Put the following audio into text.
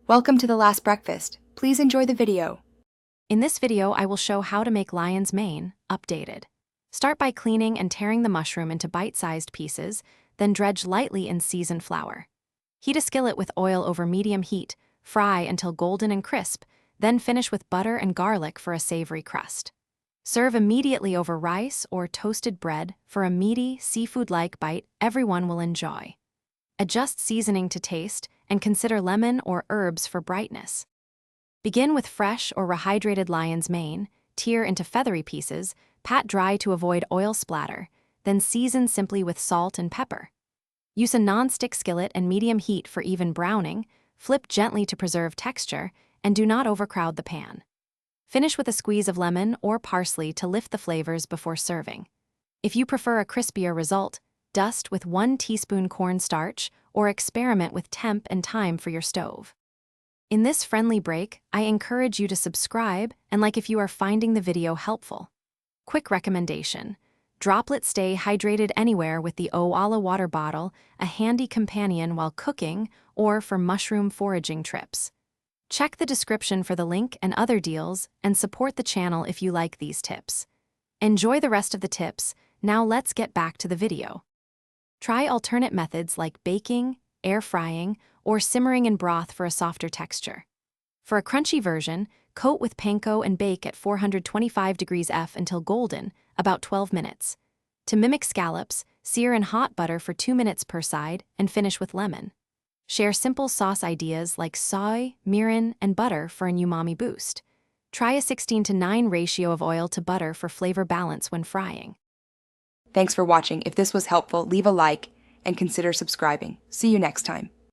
Welcome to the last breakfast. Please enjoy the video. In this video, I will show how to make lion's mane updated. Start by cleaning and tearing the mushroom into bite-sized pieces, then dredge lightly in seasoned flour. Heat a skillet with oil over medium heat, fry until golden and crisp, then finish with butter and garlic for a savory crust. Serve immediately over rice or toasted bread for a meaty, seafood-like bite everyone will enjoy. Adjust seasoning to taste and consider lemon or herbs for brightness. Begin with fresh or rehydrated lion's mane, tear into feathery pieces, pat dry to avoid oil splatter, then season simply with salt and pepper. Use a non-stick skillet and medium heat for even browning, flip gently to preserve texture, and do not overcrowd the pan. Finish with a squeeze of lemon or parsley to lift the flavors before serving. If you prefer a crispier result, dust with 1 teaspoon cornstarch or experiment with temp and time for your stove. In this friendly break, I encourage you to subscribe and like if you are finding the video helpful. Quick recommendation: droplets stay hydrated anywhere with the Oala water bottle, a handy companion while cooking or for mushroom foraging trips. Check the description for the link and other deals and support the channel if you like these tips. Enjoy the rest of the tips. Now let's get back to the video. Try alternate methods like baking, air frying, or simmering in broth for a softer texture. For a crunchy version, coat with panko and bake at 425 degrees F until golden, about 12 minutes. To mimic scallops, sear in hot butter for 2 minutes per side and finish with lemon. Share simple sauce ideas like soy, mirin, and butter for an umami boost. Try a 16:9 ratio of oil to butter for flavor balance when frying. Thanks for watching. If this was helpful, leave a like and consider subscribing. See you next time.